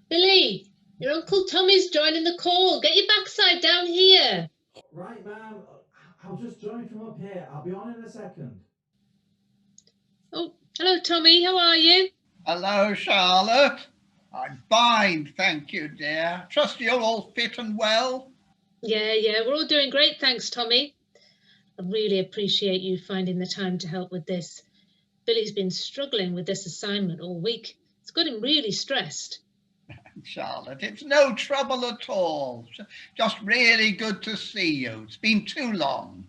Billy, your Uncle Tommy's joining the call. Get your backside down here. Right, ma'am. I'll just join from up here. I'll be on in a second. Oh, hello, Tommy. How are you? Hello, Charlotte. I'm fine, thank you, dear. Trust you're all fit and well. Yeah, we're all doing great, thanks, Tommy. I really appreciate you finding the time to help with this. Billy's been struggling with this assignment all week. It's got him really stressed. Charlotte, it's no trouble at all. Just really good to see you. It's been too long.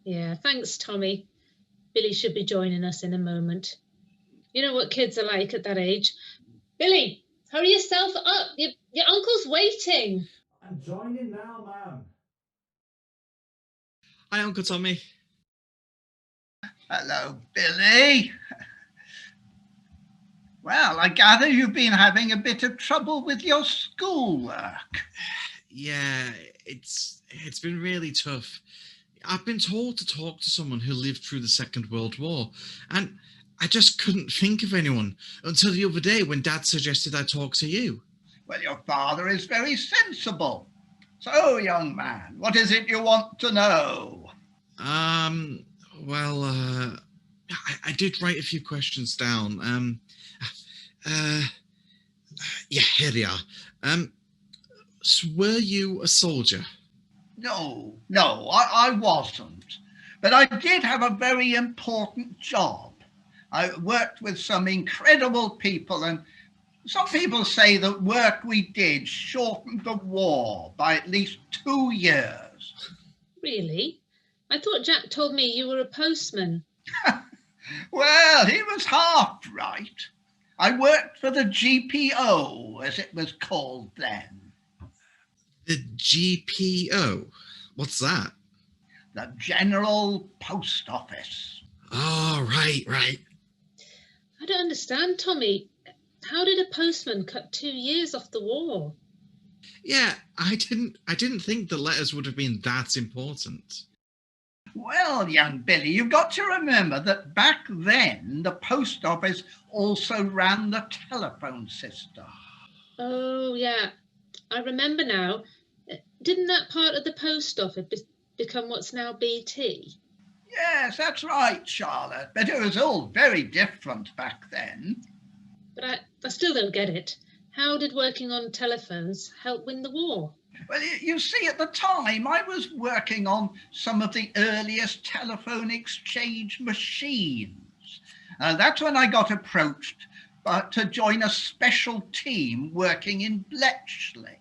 Yeah, thanks, Tommy. Billy should be joining us in a moment. You know what kids are like at that age. Billy, hurry yourself up. Your uncle's waiting. I'm joining now, ma'am. Hi, Uncle Tommy. Hello, Billy. Well, I gather you've been having a bit of trouble with your schoolwork. Yeah, it's been really tough. I've been told to talk to someone who lived through the Second World War, and I just couldn't think of anyone until the other day when Dad suggested I talk to you. Well, your father is very sensible. So, young man, what is it you want to know? Well, I did write a few questions down. Yeah, here they are. So were you a soldier? No, I wasn't. But I did have a very important job. I worked with some incredible people, and some people say the work we did shortened the war by at least 2 years. Really? I thought Jack told me you were a postman. Well, he was half right. I worked for the GPO, as it was called then. The GPO? What's that? The General Post Office. Oh, right. I don't understand, Tommy. How did a postman cut 2 years off the war? Yeah, I didn't think the letters would have been that important. Well, young Billy, you've got to remember that back then the post office also ran the telephone system. Oh, yeah. I remember now. Didn't that part of the post office become what's now BT? Yes, that's right, Charlotte, but it was all very different back then. But I still don't get it. How did working on telephones help win the war? Well, you see, at the time, I was working on some of the earliest telephone exchange machines. That's when I got approached to join a special team working in Bletchley.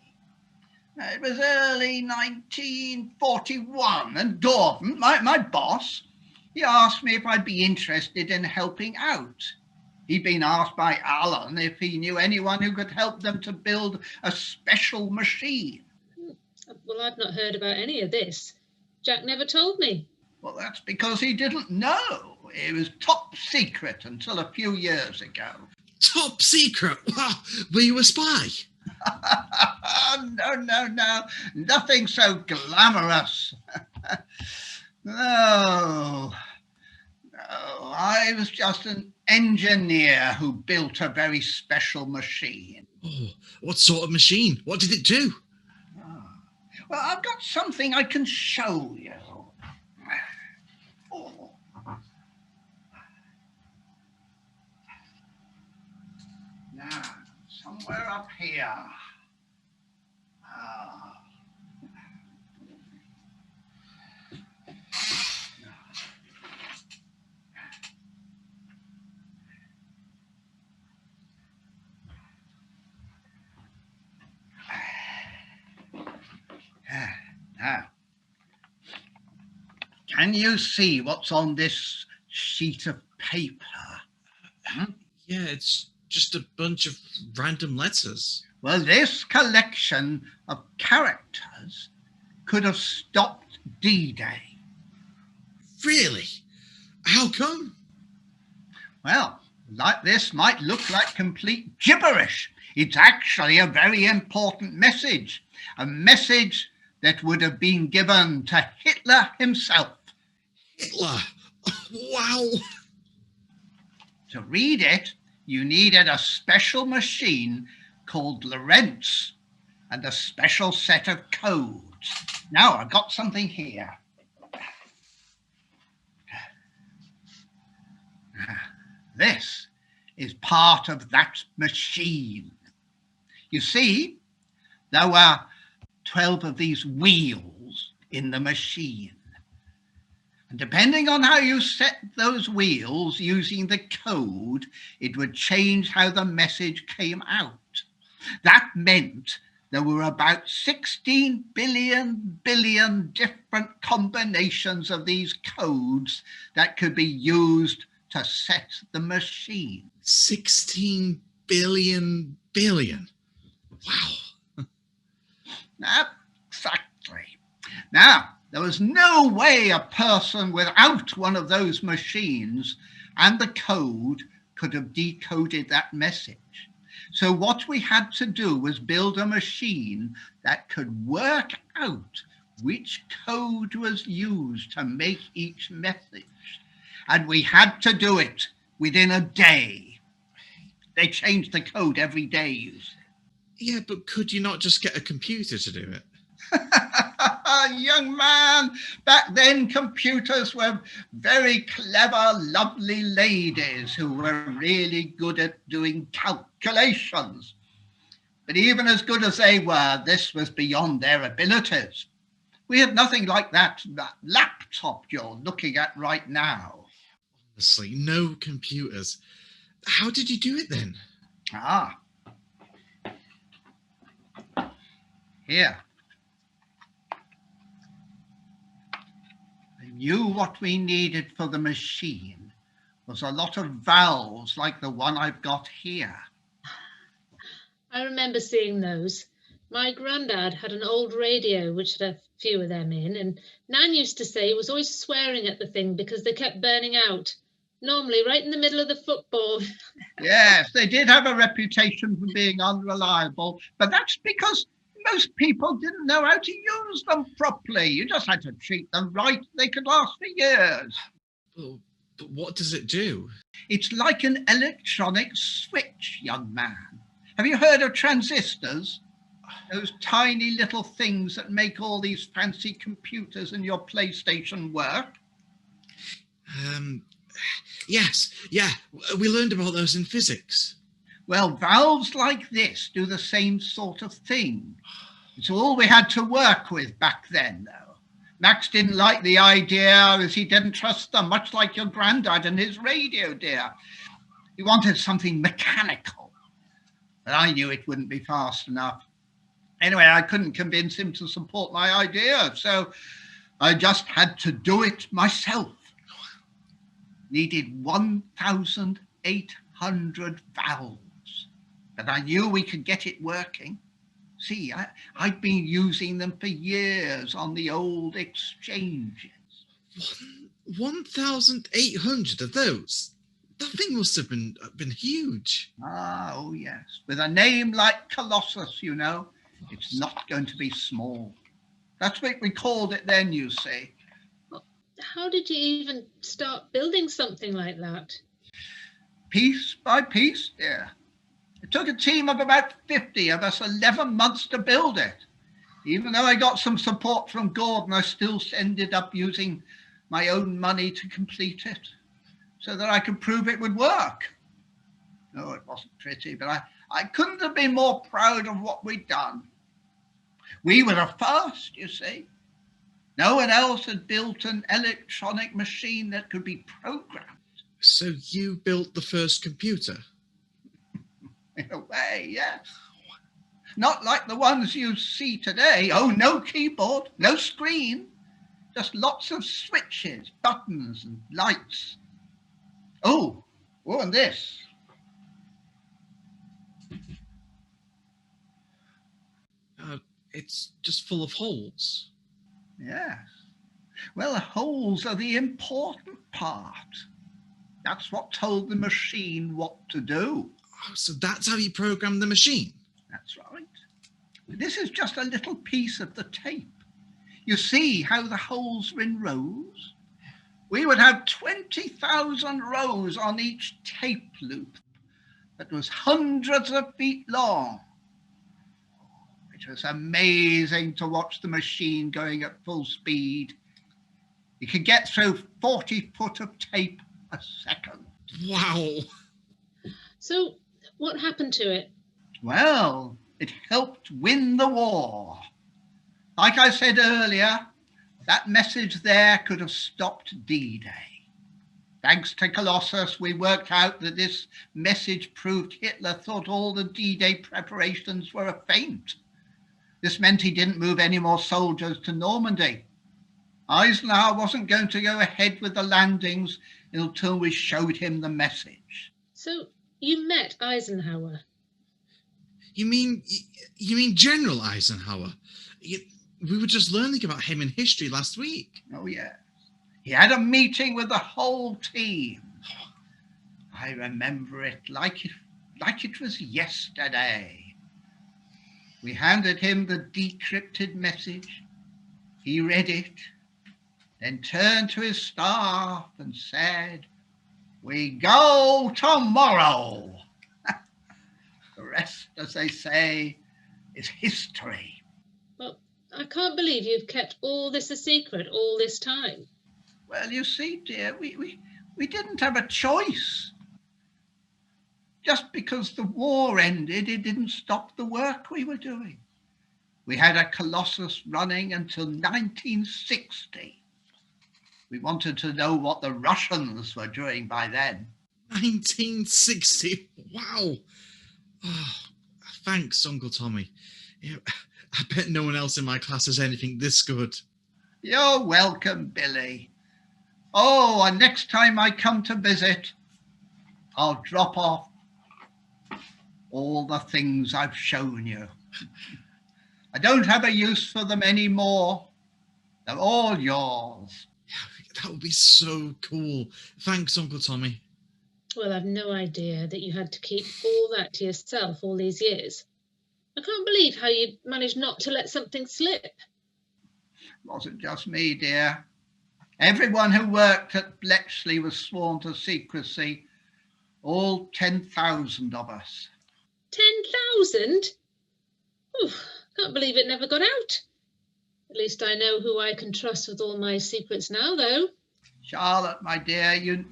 It was early 1941, and Gordon, my boss, he asked me if I'd be interested in helping out. He'd been asked by Alan if he knew anyone who could help them to build a special machine. Well, I've not heard about any of this. Jack never told me. Well, that's because he didn't know. It was top secret until a few years ago. Top secret? Wow, were you a spy? No. Nothing so glamorous. No, I was just an engineer who built a very special machine. Oh, what sort of machine? What did it do? Well, I've got something I can show you. Oh. Now, somewhere up here. Now, can you see what's on this sheet of paper? Yeah, it's just a bunch of random letters. Well, this collection of characters could have stopped D-Day. Really? How come? Well, this might look like complete gibberish. It's actually a very important message, a message that would have been given to Hitler himself. Hitler? Wow. To read it, you needed a special machine called Lorentz and a special set of codes. Now, I've got something here. This is part of that machine. You see, there were 12 of these wheels in the machine. And depending on how you set those wheels using the code, it would change how the message came out. That meant there were about 16 billion different combinations of these codes that could be used to set the machine. 16 billion. Wow. Exactly. Now, there was no way a person without one of those machines and the code could have decoded that message. So what we had to do was build a machine that could work out which code was used to make each message. And we had to do it within a day. They changed the code every day, you see. Yeah, but could you not just get a computer to do it? Young man, back then computers were very clever, lovely ladies who were really good at doing calculations. But even as good as they were, this was beyond their abilities. We had nothing like that laptop you're looking at right now. Honestly, no computers. How did you do it then? Here. I knew what we needed for the machine was a lot of valves like the one I've got here. I remember seeing those. My granddad had an old radio which had a few of them in, and Nan used to say he was always swearing at the thing because they kept burning out, normally right in the middle of the football. Yes, they did have a reputation for being unreliable, but that's because most people didn't know how to use them properly. You just had to treat them right. They could last for years. Oh, but what does it do? It's like an electronic switch, young man. Have you heard of transistors? Those tiny little things that make all these fancy computers and your PlayStation work? Yes, yeah, we learned about those in physics. Well, valves like this do the same sort of thing. It's all we had to work with back then, though. Max didn't like the idea as he didn't trust them, much like your granddad and his radio, dear. He wanted something mechanical, but I knew it wouldn't be fast enough. Anyway, I couldn't convince him to support my idea, so I just had to do it myself. Needed 1,800 valves, but I knew we could get it working. See, I'd been using them for years on the old exchanges. 1,800 of those? That thing must have been huge. Oh yes, with a name like Colossus, you know, it's not going to be small. That's what we called it then, you see. How did you even start building something like that? Piece by piece, dear. It took a team of about 50 of us 11 months to build it. Even though I got some support from Gordon, I still ended up using my own money to complete it so that I could prove it would work. No, it wasn't pretty, but I couldn't have been more proud of what we'd done. We were the first, you see. No one else had built an electronic machine that could be programmed. So you built the first computer? In a way, yes. Not like the ones you see today. Oh, no keyboard, no screen. Just lots of switches, buttons and lights. Oh, and this. It's just full of holes. Yes. Well, the holes are the important part. That's what told the machine what to do. Oh, so that's how you program the machine? That's right. This is just a little piece of the tape. You see how the holes are in rows? We would have 20,000 rows on each tape loop that was hundreds of feet long. It was amazing to watch the machine going at full speed. It could get through 40 foot of tape a second. Wow. So, what happened to it? Well, it helped win the war. Like I said earlier, that message there could have stopped D-Day. Thanks to Colossus, we worked out that this message proved Hitler thought all the D-Day preparations were a feint. This meant he didn't move any more soldiers to Normandy. Eisenhower wasn't going to go ahead with the landings until we showed him the message. So, you met Eisenhower? You mean General Eisenhower? We were just learning about him in history last week. Oh, yeah. He had a meeting with the whole team. I remember it like it was yesterday. We handed him the decrypted message. He read it, then turned to his staff and said, "We go tomorrow." The rest, as they say, is history. Well, I can't believe you've kept all this a secret all this time. Well, you see, dear, we didn't have a choice. Just because the war ended, it didn't stop the work we were doing. We had a Colossus running until 1960. We wanted to know what the Russians were doing by then. 1960. Wow. Oh, thanks, Uncle Tommy. I bet no one else in my class has anything this good. You're welcome, Billy. Oh, and next time I come to visit, I'll drop off all the things I've shown you. I don't have a use for them anymore. They're all yours. That would be so cool. Thanks, Uncle Tommy. Well, I've no idea that you had to keep all that to yourself all these years. I can't believe how you managed not to let something slip. It wasn't just me, dear. Everyone who worked at Bletchley was sworn to secrecy. All 10,000 of us. 10,000? Can't believe it never got out. At least I know who I can trust with all my secrets now, though. Charlotte, my dear, you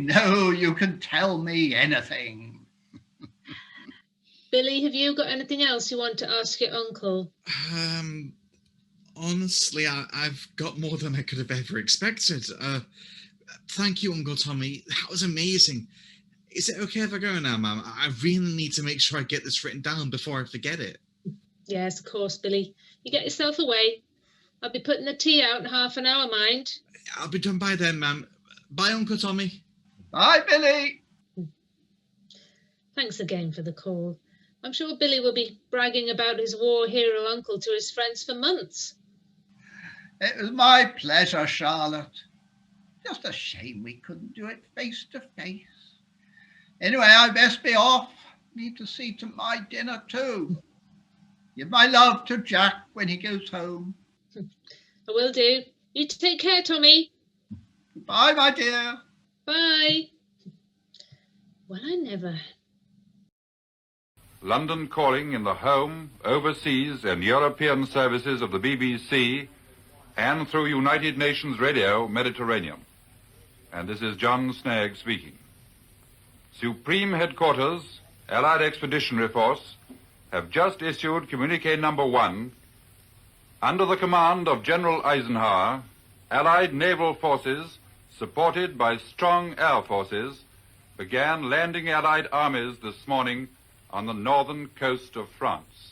know you can tell me anything. Billy, have you got anything else you want to ask your uncle? Honestly, I've got more than I could have ever expected. Thank you, Uncle Tommy. That was amazing. Is it okay if I go now, Mum? I really need to make sure I get this written down before I forget it. Yes, of course, Billy. You get yourself away. I'll be putting the tea out in half an hour, mind. I'll be done by then, Ma'am. Bye, Uncle Tommy. Bye, Billy. Thanks again for the call. I'm sure Billy will be bragging about his war hero uncle to his friends for months. It was my pleasure, Charlotte. Just a shame we couldn't do it face to face. Anyway, I best be off. Need to see to my dinner too. Give my love to Jack when he goes home. I will do. You take care, Tommy. Bye, my dear. Bye. Well, I never. London calling in the home, overseas and European services of the BBC and through United Nations Radio Mediterranean. And this is John Snagg speaking. Supreme Headquarters, Allied Expeditionary Force, have just issued communique number 1. Under the command of General Eisenhower, Allied naval forces, supported by strong air forces, began landing Allied armies this morning on the northern coast of France.